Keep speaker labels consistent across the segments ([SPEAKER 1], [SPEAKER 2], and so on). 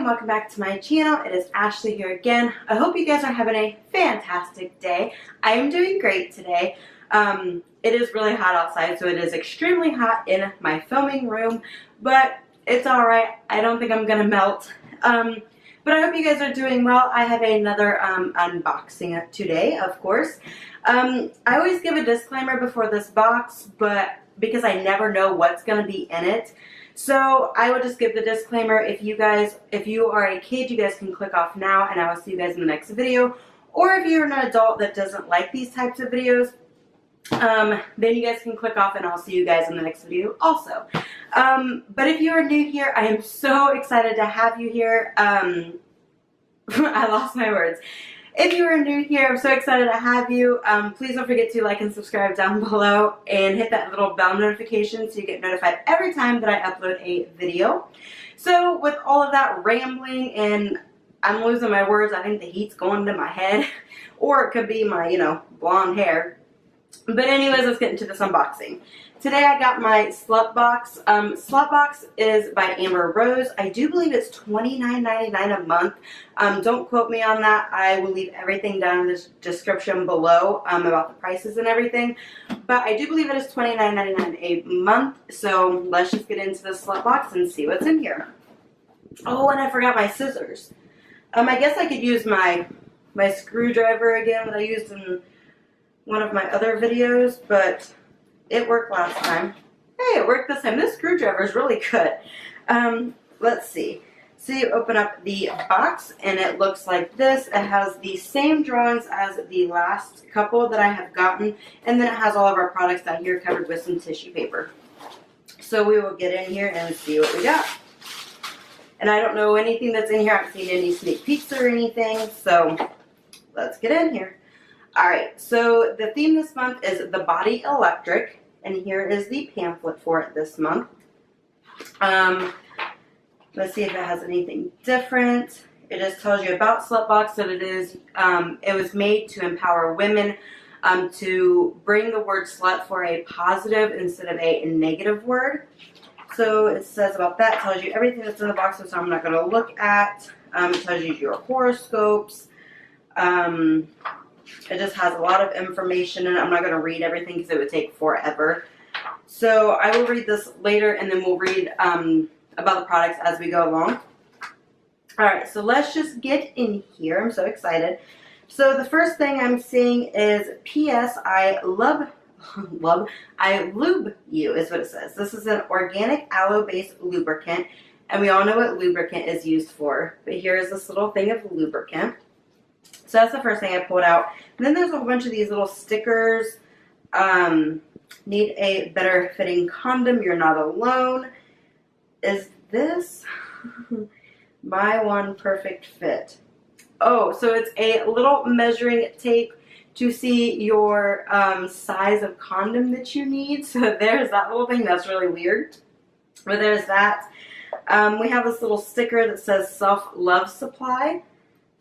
[SPEAKER 1] and welcome back to my channel. It is Ashley here again. I hope you guys are having a fantastic day. I am doing great today. It is really hot outside, so it is extremely hot in my filming room, but it's alright. I don't think I'm gonna melt. But I hope you guys are doing well. I have another unboxing today, of course. I always give a disclaimer before this box, but because I never know what's gonna be in it. So I will just give the disclaimer. If you are a kid, you guys can click off now and I will see you guys in the next video. Or if you're an adult that doesn't like these types of videos, then you guys can click off and I'll see you guys in the next video also. But if you are new here, I am so excited to have you here. I lost my words. If you are new here, I'm so excited to have you. Please don't forget to like and subscribe down below and hit that little bell notification so you get notified every time that I upload a video. So with all of that rambling and I'm losing my words, I think the heat's going to my head, or it could be my, blonde hair. But anyways, let's get into this unboxing. Today I got my SlutBox. SlutBox is by Amber Rose. I do believe it's $29.99 a month. Don't quote me on that. I will leave everything down in the description below about the prices and everything. But I do believe it is $29.99 a month. So let's just get into the SlutBox and see what's in here. Oh, and I forgot my scissors. I guess I could use my screwdriver again that I used in one of my other videos, but it worked last time. Hey, it worked this time. This screwdriver is really good. Let's see. So you open up the box and it looks like this. It has the same drawings as the last couple that I have gotten, and then it has all of our products down here covered with some tissue paper. So we will get in here and see what we got. And I don't know anything that's in here. I haven't seen any sneak peeks or anything, so let's get in here. Alright, so the theme this month is The Body Electric, and here is the pamphlet for it this month. Let's see if it has anything different. It just tells you about SlutBox, that it was made to empower women to bring the word slut for a positive instead of a negative word. So it says about that, tells you everything that's in the box, so I'm not going to look at. It tells you your horoscopes. It just has a lot of information, and I'm not going to read everything because it would take forever. So I will read this later, and then we'll read about the products as we go along. Alright, so let's just get in here. I'm so excited. So the first thing I'm seeing is P.S. I lube you is what it says. This is an organic aloe-based lubricant, and we all know what lubricant is used for. But here's this little thing of lubricant. So that's the first thing I pulled out. And then there's a whole bunch of these little stickers. Need a better fitting condom. You're not alone. Is this my one perfect fit? Oh, so it's a little measuring tape to see your size of condom that you need. So there's that little thing. That's really weird. But there's that. We have this little sticker that says Self-Love Supply.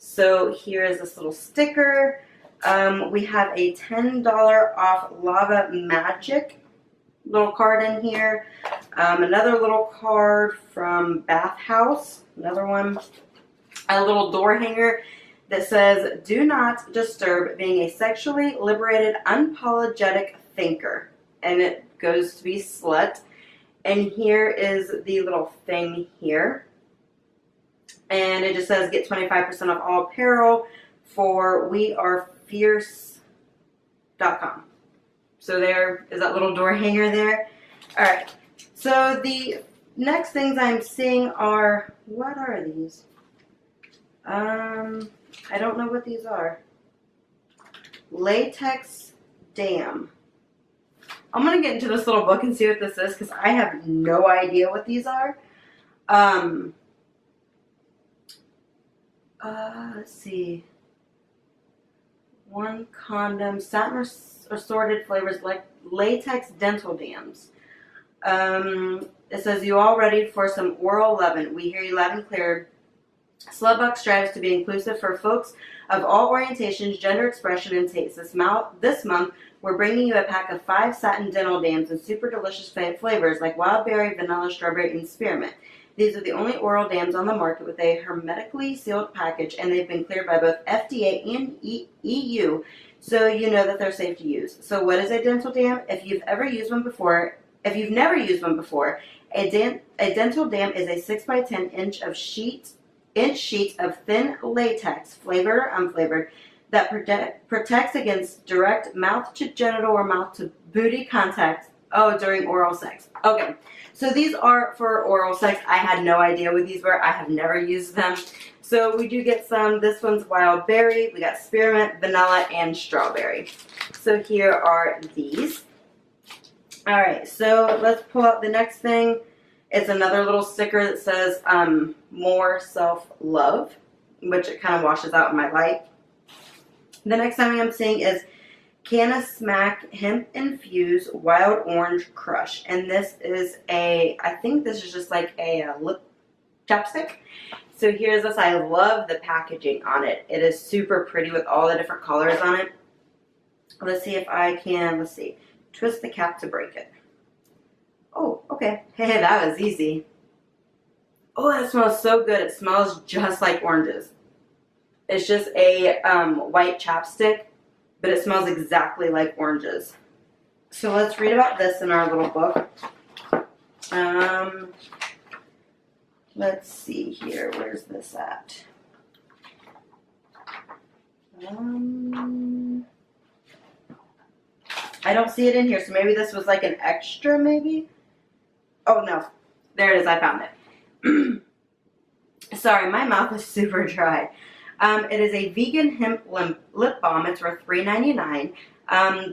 [SPEAKER 1] So here is this little sticker. We have a $10 off Lava Magic little card in here. Another little card from Bath House. Another one. A little door hanger that says, "Do not disturb being a sexually liberated, unapologetic thinker." And it goes to be slut. And here is the little thing here. And it just says get 25% off all apparel for wearefierce.com. So there is that little door hanger there. Alright, so the next things I'm seeing are, what are these? I don't know what these are. Latex Dam. I'm going to get into this little book and see what this is because I have no idea what these are. Let's see. One condom, satin assorted flavors like latex dental dams. It says, you all ready for some oral lovin'? We hear you loud and clear. SlutBox strives to be inclusive for folks of all orientations, gender expression, and tastes. This month, we're bringing you a pack of 5 satin dental dams and super delicious flavors like wild berry, vanilla, strawberry, and spearmint. These are the only oral dams on the market with a hermetically sealed package, and they've been cleared by both FDA and EU, so you know that they're safe to use. So what is a dental dam? If you've never used one before, a dental dam is a 6 by 10 inch sheets of thin latex, flavored or unflavored, that protects against direct mouth to genital or mouth to booty contact during oral sex. Okay, so these are for oral sex. I had no idea what these were. I have never used them. So we do get some. This one's wild berry. We got spearmint, vanilla, and strawberry. So here are these. All right, so let's pull out the next thing. It's another little sticker that says more self-love, which it kind of washes out in my light. The next thing I'm seeing is Canna Smack Hemp Infused Wild Orange Crush. And this is I think this is just like a lip chapstick. So here's this. I love the packaging on it. It is super pretty with all the different colors on it. Let's see if I can, twist the cap to break it. Oh, okay. Hey, that was easy. Oh, that smells so good. It smells just like oranges. It's just a white chapstick, but it smells exactly like oranges. So let's read about this in our little book. Let's see here. Where's this at? I don't see it in here, so maybe this was like an extra, maybe? Oh, no. There it is. I found it. Sorry, my mouth is super dry. It is a vegan hemp lip balm. It's worth $3.99.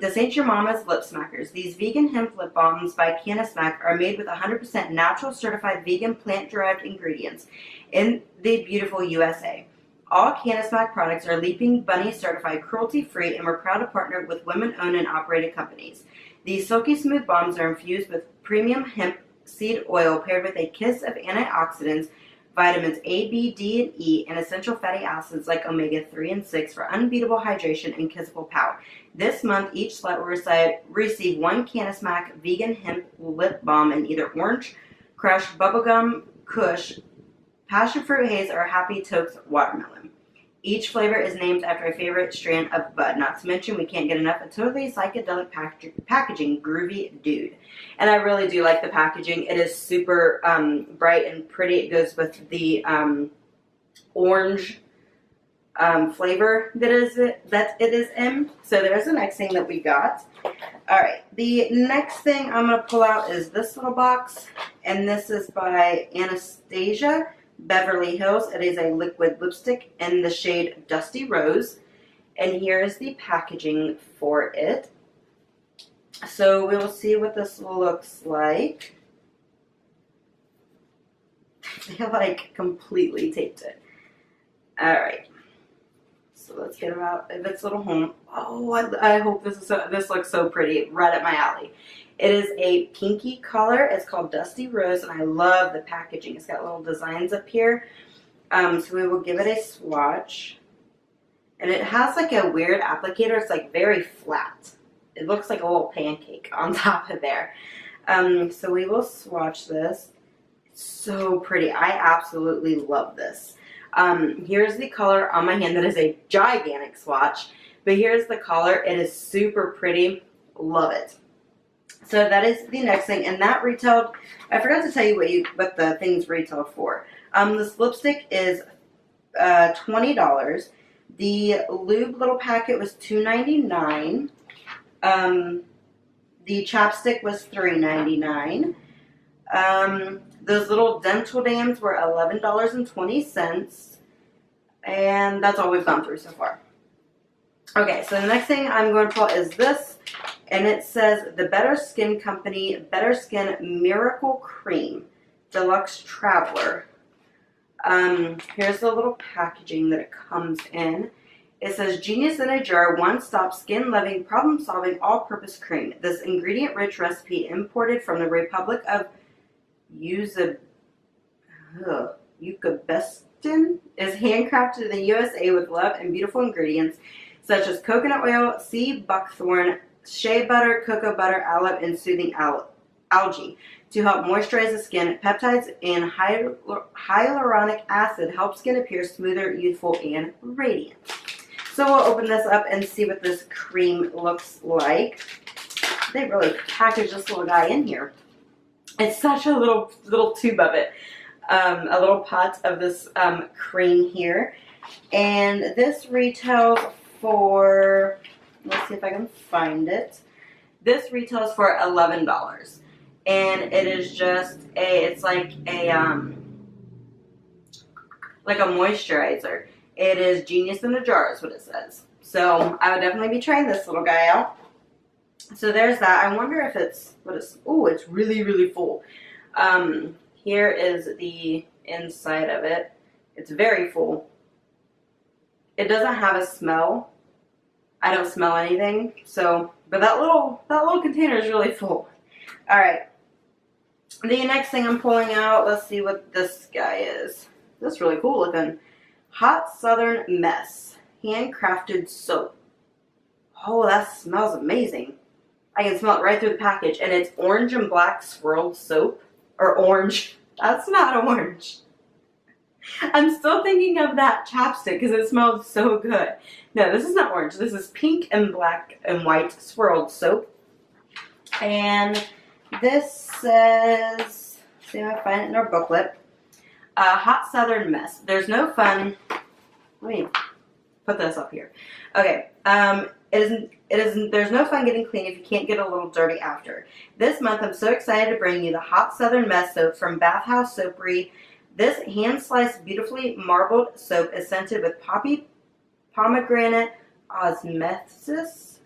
[SPEAKER 1] This ain't your mama's lip smackers. These vegan hemp lip balms by Canna Smack are made with 100% natural certified vegan plant-derived ingredients in the beautiful USA. All Canna Smack products are Leaping Bunny certified, cruelty-free, and we're proud to partner with women-owned and operated companies. These silky smooth balms are infused with premium hemp seed oil paired with a kiss of antioxidants, vitamins A, B, D, and E, and essential fatty acids like omega-3 and 6 for unbeatable hydration and kissable pout. This month, each slut will receive one Canna Smack vegan hemp lip balm in either Orange Crush, Bubblegum Kush, Passion Fruit Haze, or Happy Tokes Watermelon. Each flavor is named after a favorite strand of bud. Not to mention, we can't get enough of totally psychedelic packaging, groovy dude. And I really do like the packaging. It is super bright and pretty. It goes with the orange flavor that it is in. So there's the next thing that we got. All right, the next thing I'm going to pull out is this little box, and this is by Anastasia Beverly Hills. It is a liquid lipstick in the shade Dusty Rose, and here is the packaging for it. So we will see what this looks like. They like completely taped it. All right, so let's get it out of its little home. Oh, I hope this looks so pretty, right up my alley. It is a pinky color. It's called Dusty Rose, and I love the packaging. It's got little designs up here. So we will give it a swatch. And it has like a weird applicator. It's like very flat. It looks like a little pancake on top of there. So we will swatch this. It's so pretty. I absolutely love this. Here's the color on my hand. That is a gigantic swatch. But here's the color. It is super pretty. Love it. So that is the next thing, and that retailed, I forgot to tell you what the things retailed for. This lipstick is $20. The lube little packet was $2.99. The chapstick was $3.99. Those little dental dams were $11.20, and that's all we've gone through so far. Okay, so the next thing I'm going to pull is this. And it says the Better Skin Company Better Skin Miracle Cream Deluxe Traveler. Here's the little packaging that it comes in. It says Genius in a Jar, one-stop skin-loving, problem-solving, all-purpose cream. This ingredient-rich recipe imported from the Republic of Uzbekistan is handcrafted in the USA with love and beautiful ingredients such as coconut oil, sea buckthorn, shea butter, cocoa butter, aloe, and soothing algae. to help moisturize the skin. Peptides and hyaluronic acid help skin appear smoother, youthful, and radiant. So we'll open this up and see what this cream looks like. They really packaged this little guy in here. It's such a little tube of it. A little pot of this cream here. And this retails for, let's see if I can find it. This retails for $11. And it is just it's like a moisturizer. It is Genius in a Jar is what it says. So I would definitely be trying this little guy out. So there's that. I wonder if it's, it's really, really full. Here is the inside of it. It's very full. It doesn't have a smell. I don't smell anything. So, but that little container is really full. All right. The next thing I'm pulling out, let's see what this guy is. This is really cool looking. Hot Southern Mess handcrafted soap. Oh, that smells amazing. I can smell it right through the package, and it's orange and black swirled soap. Or orange. That's not orange. I'm still thinking of that chapstick because it smells so good. No, this is not orange. This is pink and black and white swirled soap. And this says, see if I find it in our booklet, Hot Southern Mess. There's no fun. Let me put this up here. Okay. There's no fun getting clean if you can't get a little dirty after. This month, I'm so excited to bring you the Hot Southern Mess soap from Bathhouse Soapery. This hand-sliced, beautifully marbled soap is scented with poppy, pomegranate, osmosis,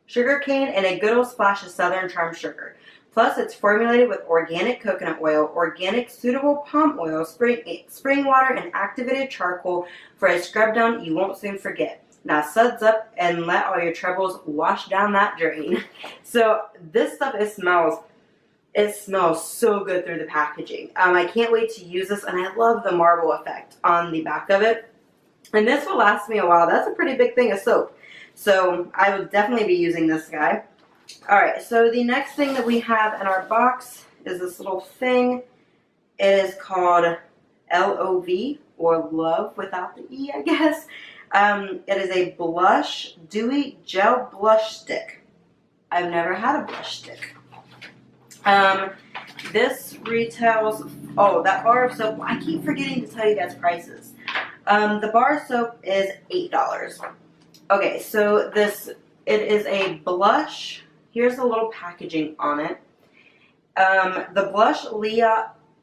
[SPEAKER 1] sugarcane, and a good old splash of Southern Charm sugar. Plus, it's formulated with organic coconut oil, organic suitable palm oil, spring water, and activated charcoal for a scrub down you won't soon forget. Now suds up and let all your troubles wash down that drain. So this stuff, it smells so good through the packaging. I can't wait to use this, and I love the marble effect on the back of it. And this will last me a while. That's a pretty big thing of soap. So I will definitely be using this guy. Alright, so the next thing that we have in our box is this little thing. It is called LOV, or Love without the E, I guess. It is a blush, dewy gel blush stick. I've never had a blush stick. This retails, that bar of soap, I keep forgetting to tell you guys prices. The bar of soap is $8. Okay, so it is a blush. Here's the little packaging on it. The blush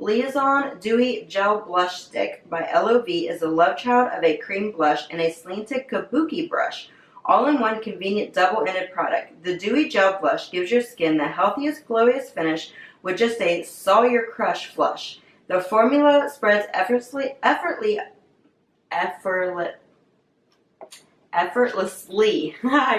[SPEAKER 1] Liaison Dewy Gel Blush Stick by LOV is the love child of a cream blush and a slanted kabuki brush, all in one convenient double-ended product. The Dewy Gel Blush gives your skin the healthiest, glowiest finish with just a saw your crush flush. The formula spreads effortlessly, I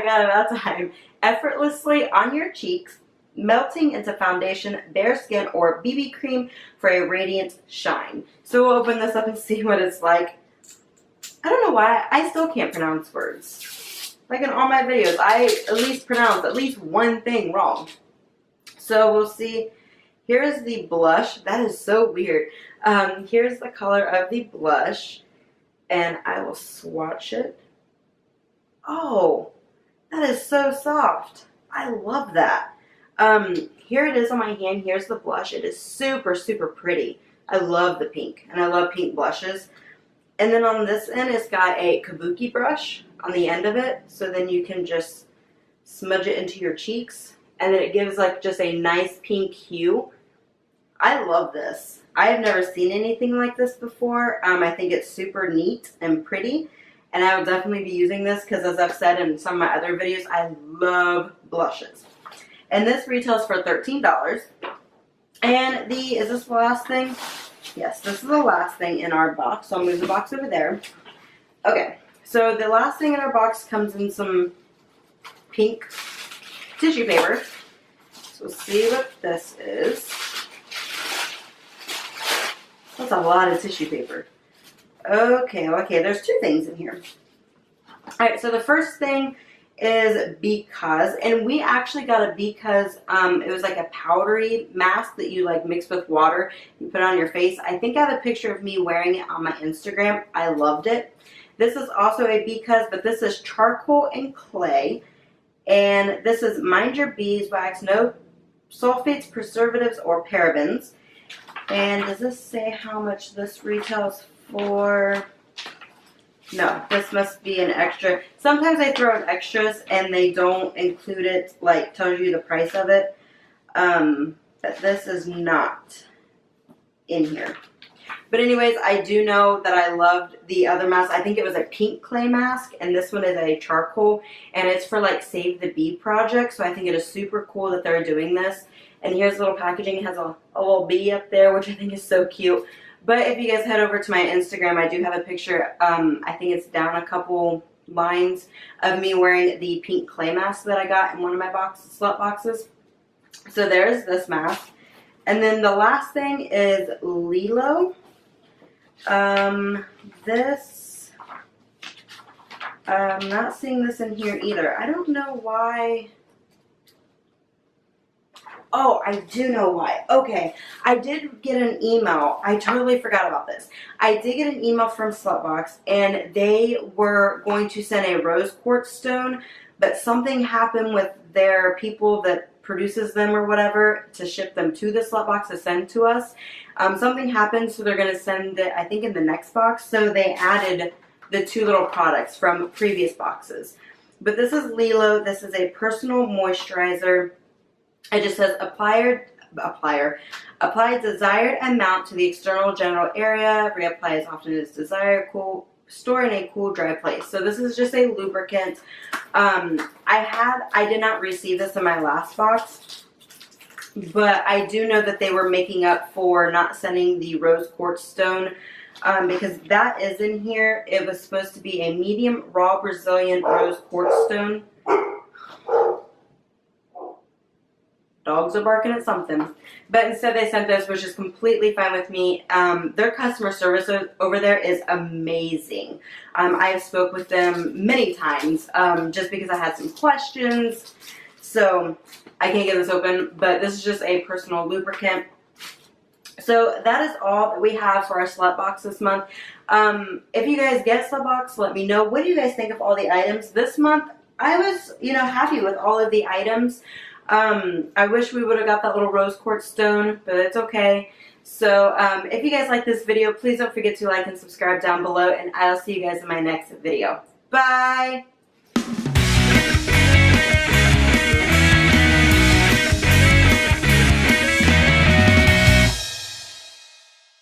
[SPEAKER 1] got it that time, effortlessly on your cheeks, melting into foundation, bare skin, or BB cream for a radiant shine. So we'll open this up and see what it's like. I don't know why, I still can't pronounce words. Like in all my videos, I at least pronounce at least one thing wrong. So we'll see. Here's the blush. That is so weird. Here's the color of the blush. And I will swatch it. Oh, that is so soft. I love that. Here it is on my hand. Here's the blush. It is super, super pretty. I love the pink, and I love pink blushes. And then on this end, it's got a kabuki brush on the end of it, so then you can just smudge it into your cheeks, and then it gives like just a nice pink hue. I love this. I have never seen anything like this before. I think it's super neat and pretty, and I will definitely be using this because, as I've said in some of my other videos, I love blushes. And this retails for $13. And is this the last thing? Yes, this is the last thing in our box. So I'll move the box over there. Okay, so the last thing in our box comes in some pink tissue paper. So we'll see what this is. That's a lot of tissue paper. Okay, there's two things in here. Alright, so the first thing is Because, and we actually got a Because, it was like a powdery mask that you like mix with water, you put it on your face. I think I have a picture of me wearing it on my Instagram. I loved it. This is also a Because, but this is charcoal and clay, and this is Mind Your Beeswax, no sulfates, preservatives, or parabens. And does this say how much this retails for? No, this must be an extra. Sometimes they throw in extras and they don't include it, like tells you the price of it. But this is not in here. But anyways, I do know that I loved the other mask. I think it was a pink clay mask, and this one is a charcoal, and it's for like Save the Bee project. So I think it is super cool that they're doing this. And here's a little packaging. It has a little bee up there, which I think is so cute. But if you guys head over to my Instagram, I do have a picture, I think it's down a couple lines, of me wearing the pink clay mask that I got in one of my SlutBoxes. So there's this mask. And then the last thing is Lilo. This, I'm not seeing this in here either. I don't know why. Oh, I do know why. Okay, I did get an email. I totally forgot about this. I did get an email from SlutBox, and they were going to send a rose quartz stone, but something happened with their people that produces them or whatever to ship them to the SlutBox to send to us. Something happened, so they're going to send it, I think, in the next box. So they added the two little products from previous boxes. But this is Lilo. This is a personal moisturizer. It just says apply desired amount to the external genital area. Reapply as often as desired. Cool. Store in a cool, dry place. So this is just a lubricant. I did not receive this in my last box, but I do know that they were making up for not sending the rose quartz stone, because that is in here. It was supposed to be a medium raw Brazilian rose quartz stone. Dogs are barking at something. But instead they sent this, which is completely fine with me. Their customer service over there is amazing. I have spoke with them many times, just because I had some questions. So I can't get this open, but this is just a personal lubricant. So that is all that we have for our SlutBox this month. If you guys get SlutBox, let me know. What do you guys think of all the items this month? I was, happy with all of the items. I wish we would have got that little rose quartz stone, but it's okay. So, if you guys like this video, please don't forget to like and subscribe down below, and I'll see you guys in my next video. Bye!